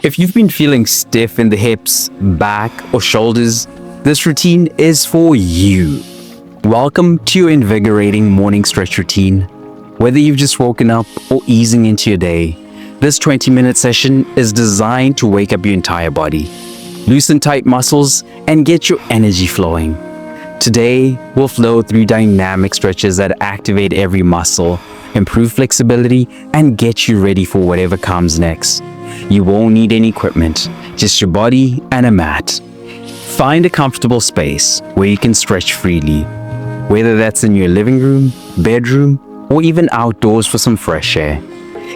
If you've been feeling stiff in the hips, back, or shoulders, this routine is for you. Welcome to your invigorating morning stretch routine. Whether you've just woken up or easing into your day, this 20-minute session is designed to wake up your entire body, loosen tight muscles, and get your energy flowing. Today, we'll flow through dynamic stretches that activate every muscle, improve flexibility, and get you ready for whatever comes next. You won't need any equipment, just your body and a mat. Find a comfortable space where you can stretch freely, whether that's in your living room, bedroom, or even outdoors for some fresh air.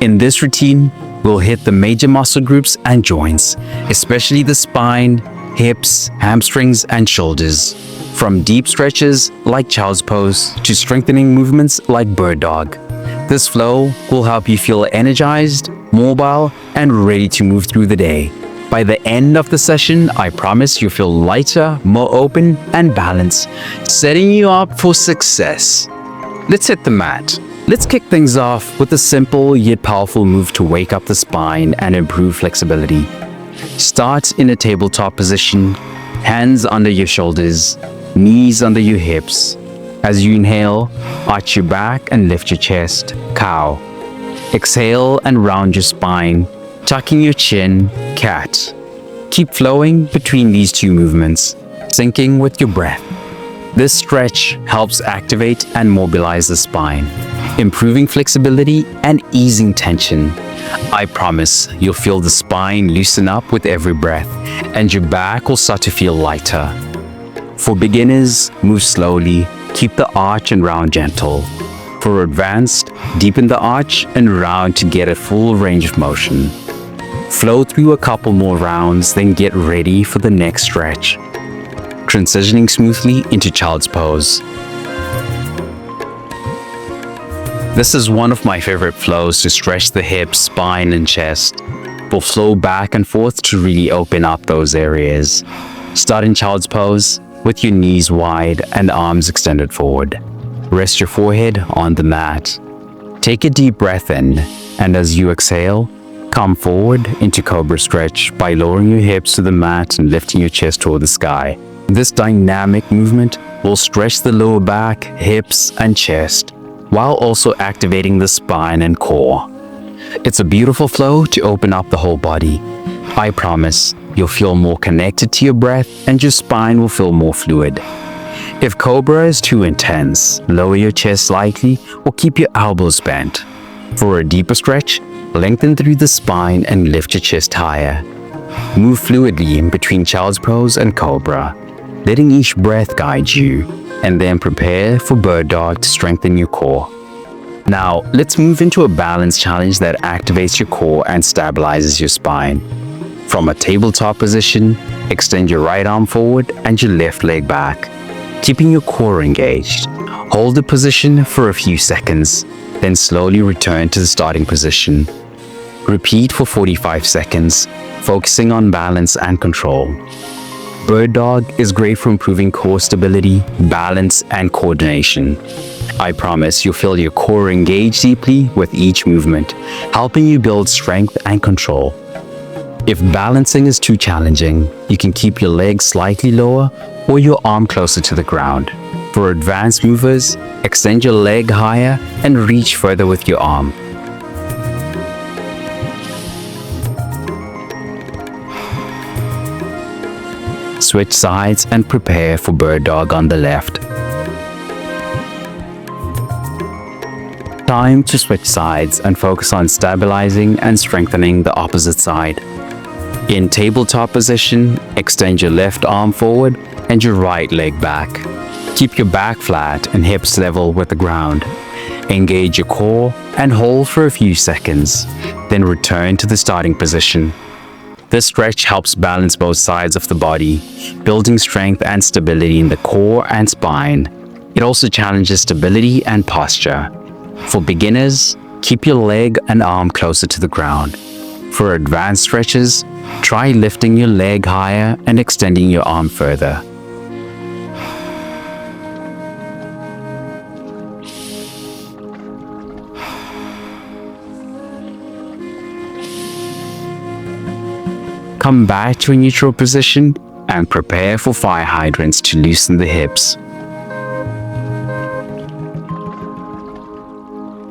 In this routine, we'll hit the major muscle groups and joints, especially the spine, hips, hamstrings, and shoulders. From deep stretches like child's pose to strengthening movements like bird dog. This flow will help you feel energized, mobile, and ready to move through the day. By the end of the session, I promise you'll feel lighter, more open, and balanced, setting you up for success. Let's hit the mat. Let's kick things off with a simple yet powerful move to wake up the spine and improve flexibility. Start in a tabletop position, hands under your shoulders, knees under your hips. As you inhale, arch your back and lift your chest, cow. Exhale and round your spine, tucking your chin, cat. Keep flowing between these two movements, syncing with your breath. This stretch helps activate and mobilize the spine, improving flexibility and easing tension. I promise you'll feel the spine loosen up with every breath, and your back will start to feel lighter. For beginners, move slowly, keep the arch and round gentle. For advanced, deepen the arch and round to get a full range of motion. Flow through a couple more rounds, then get ready for the next stretch. Transitioning smoothly into child's pose. This is one of my favorite flows to stretch the hips, spine, and chest. We'll flow back and forth to really open up those areas. Start in child's pose with your knees wide and arms extended forward. Rest your forehead on the mat. Take a deep breath in, and as you exhale, come forward into cobra stretch by lowering your hips to the mat and lifting your chest toward the sky. This dynamic movement will stretch the lower back, hips, and chest, while also activating the spine and core. It's a beautiful flow to open up the whole body. I promise you'll feel more connected to your breath and your spine will feel more fluid. If cobra is too intense, lower your chest slightly or keep your elbows bent. For a deeper stretch, lengthen through the spine and lift your chest higher. Move fluidly in between child's pose and cobra, letting each breath guide you, and then prepare for bird dog to strengthen your core. Now, let's move into a balance challenge that activates your core and stabilizes your spine. From a tabletop position, extend your right arm forward and your left leg back, keeping your core engaged. Hold the position for a few seconds, then slowly return to the starting position. Repeat for 45 seconds, focusing on balance and control. Bird dog is great for improving core stability, balance, and coordination. I promise you'll feel your core engage deeply with each movement, helping you build strength and control. If balancing is too challenging, you can keep your legs slightly lower or your arm closer to the ground. For advanced movers, extend your leg higher and reach further with your arm. Switch sides and prepare for bird dog on the left. Time to switch sides and focus on stabilizing and strengthening the opposite side. In tabletop position, extend your left arm forward and your right leg back. Keep your back flat and hips level with the ground. Engage your core and hold for a few seconds, then return to the starting position. This stretch helps balance both sides of the body, building strength and stability in the core and spine. It also challenges stability and posture. For beginners, keep your leg and arm closer to the ground. For advanced stretches, try lifting your leg higher and extending your arm further. Come back to a neutral position and prepare for fire hydrants to loosen the hips.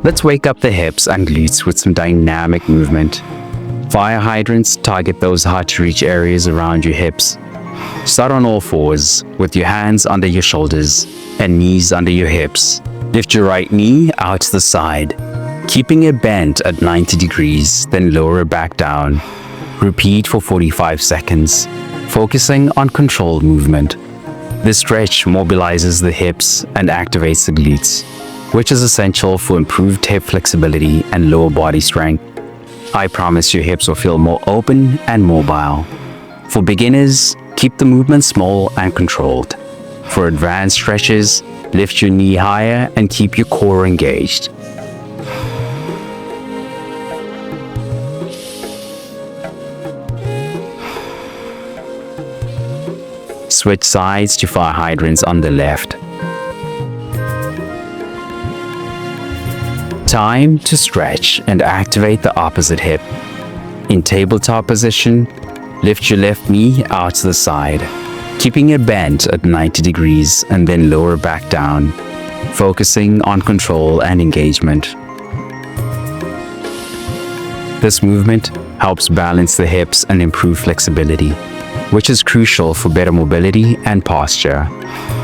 Let's wake up the hips and glutes with some dynamic movement. Fire hydrants target those hard-to-reach areas around your hips. Start on all fours with your hands under your shoulders and knees under your hips. Lift your right knee out to the side, keeping it bent at 90 degrees, then lower it back down. Repeat for 45 seconds, focusing on controlled movement. This stretch mobilizes the hips and activates the glutes, which is essential for improved hip flexibility and lower body strength. I promise your hips will feel more open and mobile. For beginners, keep the movement small and controlled. For advanced stretches, lift your knee higher and keep your core engaged. Switch sides to fire hydrants on the left. Time to stretch and activate the opposite hip. In tabletop position, lift your left knee out to the side, keeping it bent at 90 degrees and then lower back down, focusing on control and engagement. This movement helps balance the hips and improve flexibility, which is crucial for better mobility and posture.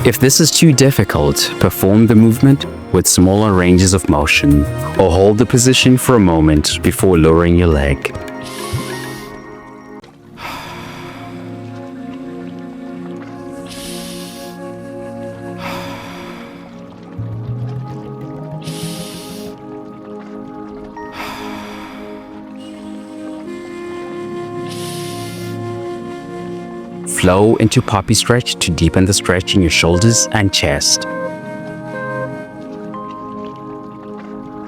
If this is too difficult, perform the movement with smaller ranges of motion or hold the position for a moment before lowering your leg. Flow into poppy stretch to deepen the stretch in your shoulders and chest.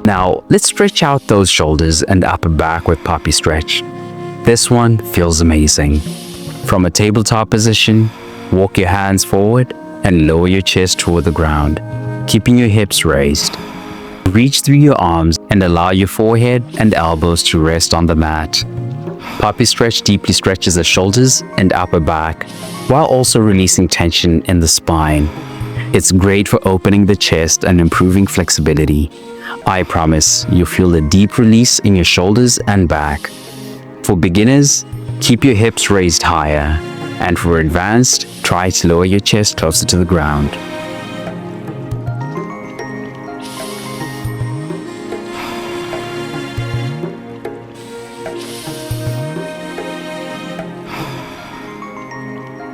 Now, let's stretch out those shoulders and upper back with poppy stretch. This one feels amazing. From a tabletop position, walk your hands forward and lower your chest toward the ground, keeping your hips raised. Reach through your arms and allow your forehead and elbows to rest on the mat. Poppy stretch deeply stretches the shoulders and upper back, while also releasing tension in the spine. It's great for opening the chest and improving flexibility. I promise you'll feel a deep release in your shoulders and back. For beginners, keep your hips raised higher, and for advanced, try to lower your chest closer to the ground.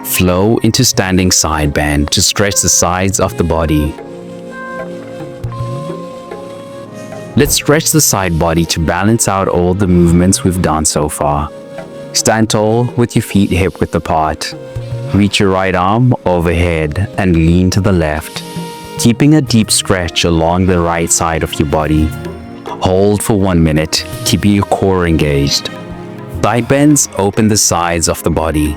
Flow into standing side bend to stretch the sides of the body. Let's stretch the side body to balance out all the movements we've done so far. Stand tall with your feet hip width apart. Reach your right arm overhead and lean to the left, keeping a deep stretch along the right side of your body. Hold for 1 minute, keeping your core engaged. Side bends open the sides of the body,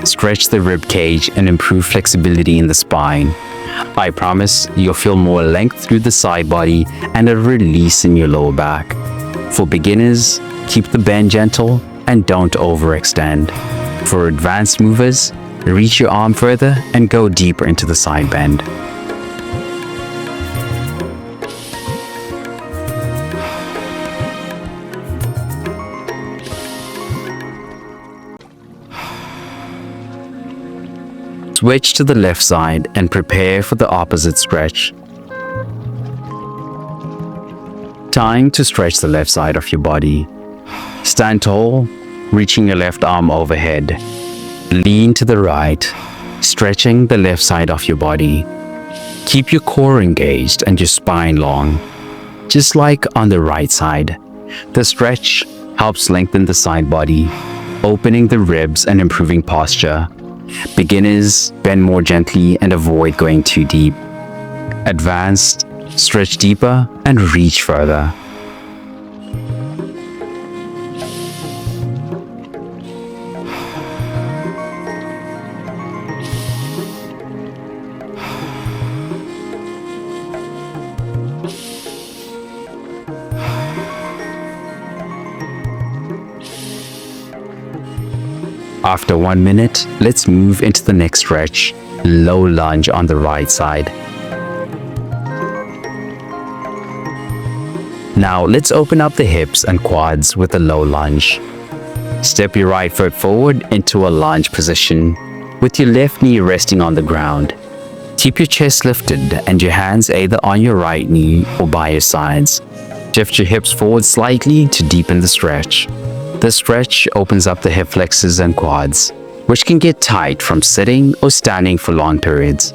stretch the rib cage and improve flexibility in the spine. I promise you'll feel more length through the side body and a release in your lower back. For beginners, keep the bend gentle and don't overextend. For advanced movers, reach your arm further and go deeper into the side bend. Switch to the left side and prepare for the opposite stretch. Time to stretch the left side of your body. Stand tall, reaching your left arm overhead. Lean to the right, stretching the left side of your body. Keep your core engaged and your spine long, just like on the right side. The stretch helps lengthen the side body, opening the ribs and improving posture. Beginners, bend more gently and avoid going too deep. Advanced, stretch deeper and reach further. After 1 minute, let's move into the next stretch, low lunge on the right side. Now let's open up the hips and quads with a low lunge. Step your right foot forward into a lunge position, with your left knee resting on the ground. Keep your chest lifted and your hands either on your right knee or by your sides. Shift your hips forward slightly to deepen the stretch. This stretch opens up the hip flexors and quads, which can get tight from sitting or standing for long periods.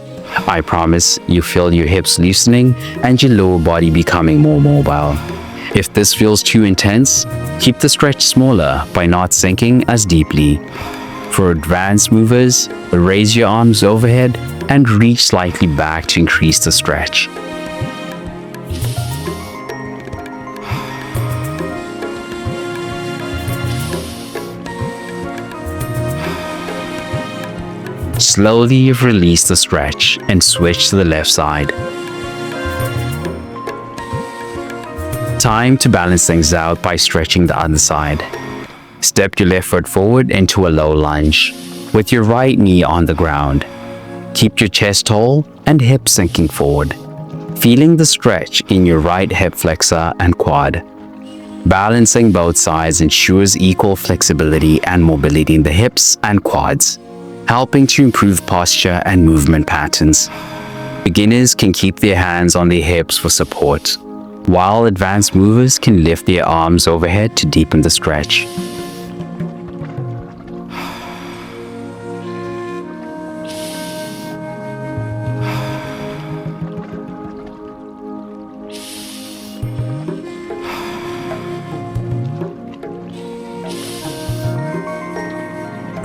I promise you feel your hips loosening and your lower body becoming more mobile. If this feels too intense, keep the stretch smaller by not sinking as deeply. For advanced movers, raise your arms overhead and reach slightly back to increase the stretch. Slowly release the stretch and switch to the left side. Time to balance things out by stretching the other side. Step your left foot forward into a low lunge, with your right knee on the ground. Keep your chest tall and hips sinking forward, feeling the stretch in your right hip flexor and quad. Balancing both sides ensures equal flexibility and mobility in the hips and quads, helping to improve posture and movement patterns. Beginners can keep their hands on their hips for support, while advanced movers can lift their arms overhead to deepen the stretch.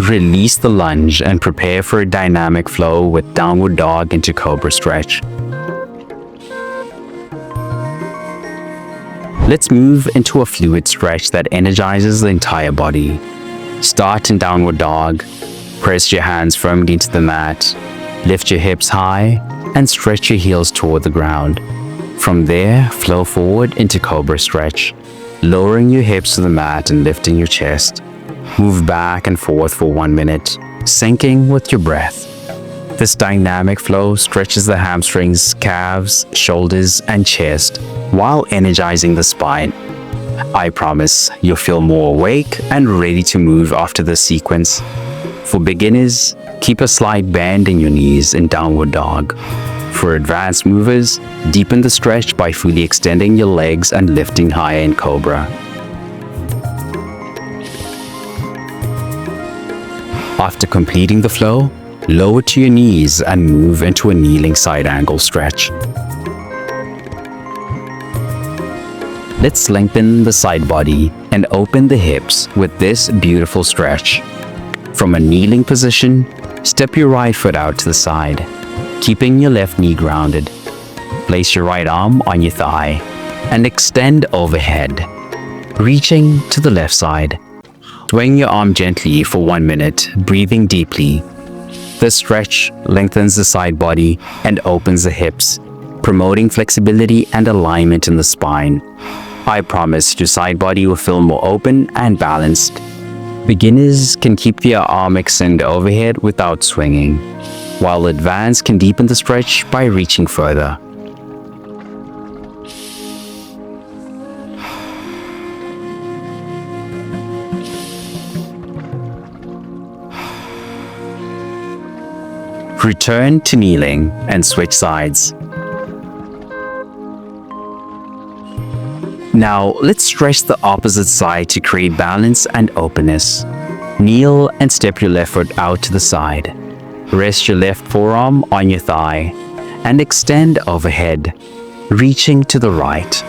Release the lunge and prepare for a dynamic flow with downward dog into cobra stretch. Let's move into a fluid stretch that energizes the entire body. Start in downward dog. Press your hands firmly into the mat. Lift your hips high and stretch your heels toward the ground. From there, flow forward into cobra stretch, lowering your hips to the mat and lifting your chest. Move back and forth for 1 minute, syncing with your breath. This dynamic flow stretches the hamstrings, calves, shoulders, and chest while energizing the spine. I promise you'll feel more awake and ready to move after this sequence. For beginners, keep a slight bend in your knees in downward dog. For advanced movers, deepen the stretch by fully extending your legs and lifting higher in cobra. After completing the flow, lower to your knees and move into a kneeling side angle stretch. Let's lengthen the side body and open the hips with this beautiful stretch. From a kneeling position, step your right foot out to the side, keeping your left knee grounded. Place your right arm on your thigh and extend overhead, reaching to the left side. Swing your arm gently for 1 minute, breathing deeply. This stretch lengthens the side body and opens the hips, promoting flexibility and alignment in the spine. I promise your side body will feel more open and balanced. Beginners can keep their arm extended overhead without swinging, while advanced can deepen the stretch by reaching further. Return to kneeling and switch sides. Now, let's stretch the opposite side to create balance and openness. Kneel and step your left foot out to the side. Rest your left forearm on your thigh and extend overhead, reaching to the right.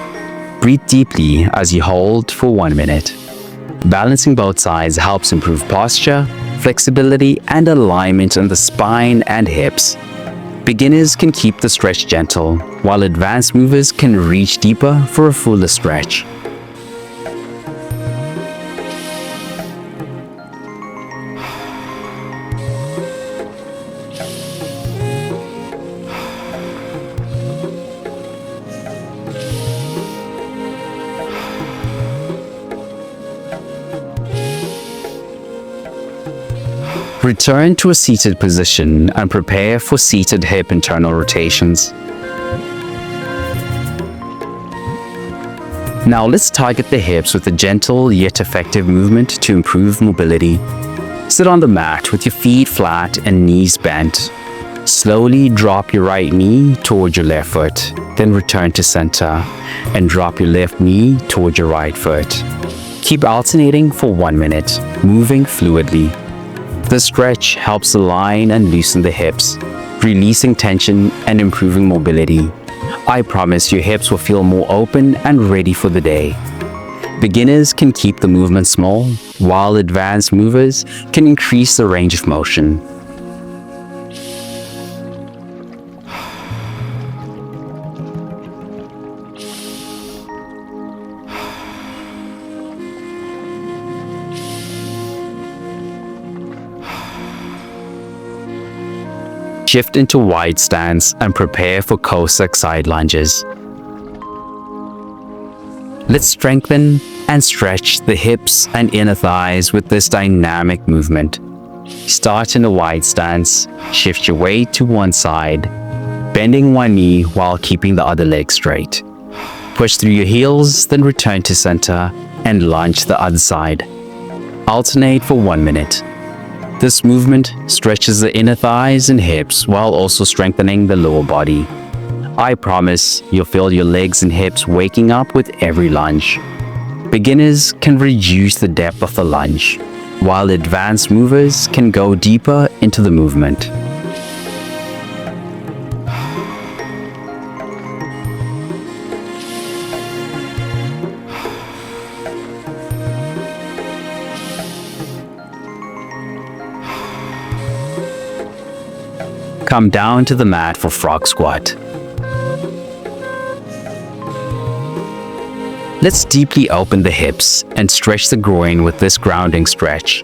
Breathe deeply as you hold for 1 minute. Balancing both sides helps improve posture, flexibility, and alignment in the spine and hips. Beginners can keep the stretch gentle, while advanced movers can reach deeper for a fuller stretch. Return to a seated position and prepare for seated hip internal rotations. Now let's target the hips with a gentle yet effective movement to improve mobility. Sit on the mat with your feet flat and knees bent. Slowly drop your right knee toward your left foot, then return to center and drop your left knee toward your right foot. Keep alternating for 1 minute, moving fluidly. The stretch helps align and loosen the hips, releasing tension and improving mobility. I promise your hips will feel more open and ready for the day. Beginners can keep the movement small, while advanced movers can increase the range of motion. Shift into wide stance and prepare for Cossack side lunges. Let's strengthen and stretch the hips and inner thighs with this dynamic movement. Start in a wide stance, shift your weight to one side, bending one knee while keeping the other leg straight. Push through your heels, then return to center and lunge the other side. Alternate for 1 minute. This movement stretches the inner thighs and hips while also strengthening the lower body. I promise you'll feel your legs and hips waking up with every lunge. Beginners can reduce the depth of the lunge, while advanced movers can go deeper into the movement. Come down to the mat for frog squat. Let's deeply open the hips and stretch the groin with this grounding stretch.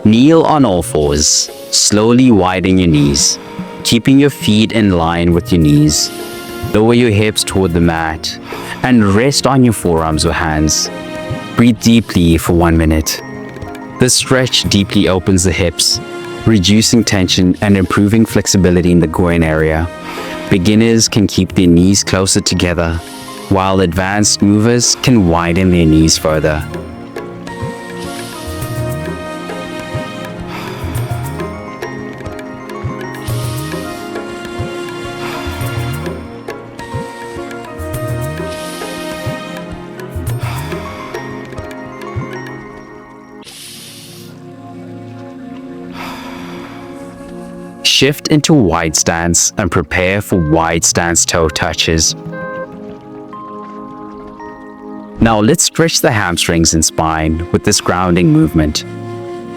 Kneel on all fours, slowly widen your knees, keeping your feet in line with your knees. Lower your hips toward the mat and rest on your forearms or hands. Breathe deeply for 1 minute. This stretch deeply opens the hips, reducing tension and improving flexibility in the groin area. Beginners can keep their knees closer together, while advanced movers can widen their knees further. Shift into wide stance and prepare for wide stance toe touches. Now let's stretch the hamstrings and spine with this grounding movement.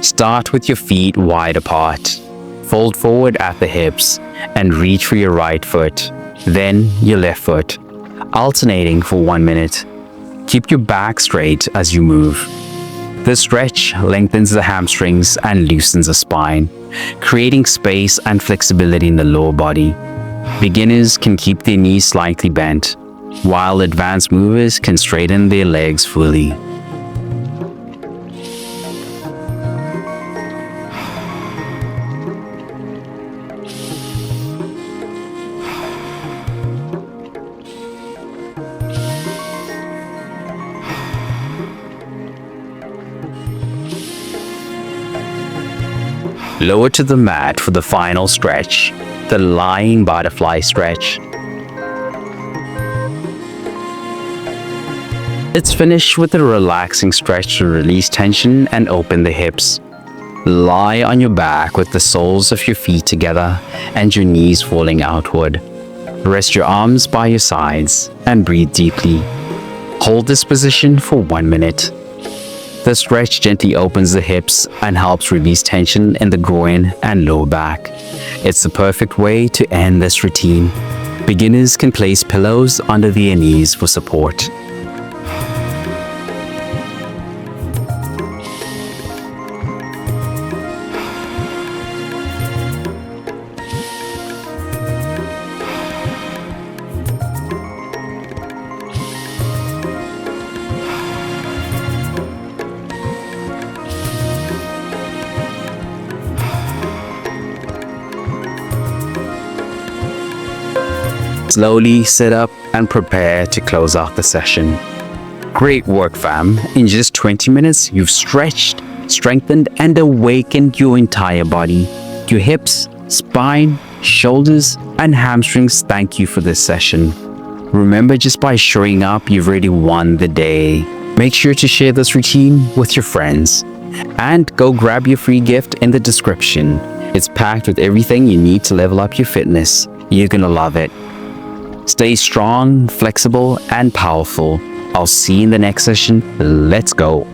Start with your feet wide apart. Fold forward at the hips and reach for your right foot, then your left foot, alternating for 1 minute. Keep your back straight as you move. This stretch lengthens the hamstrings and loosens the spine, creating space and flexibility in the lower body. Beginners can keep their knees slightly bent, while advanced movers can straighten their legs fully. Lower to the mat for the final stretch, the lying butterfly stretch. Let's finish with a relaxing stretch to release tension and open the hips. Lie on your back with the soles of your feet together and your knees falling outward. Rest your arms by your sides and breathe deeply. Hold this position for 1 minute. The stretch gently opens the hips and helps release tension in the groin and lower back. It's the perfect way to end this routine. Beginners can place pillows under their knees for support. Slowly sit up and prepare to close out the session. Great work, fam. In just 20 minutes, you've stretched, strengthened, and awakened your entire body. Your hips, spine, shoulders, and hamstrings thank you for this session. Remember, just by showing up, you've already won the day. Make sure to share this routine with your friends. And go grab your free gift in the description. It's packed with everything you need to level up your fitness. You're gonna love it. Stay strong, flexible, and powerful. I'll see you in the next session. Let's go.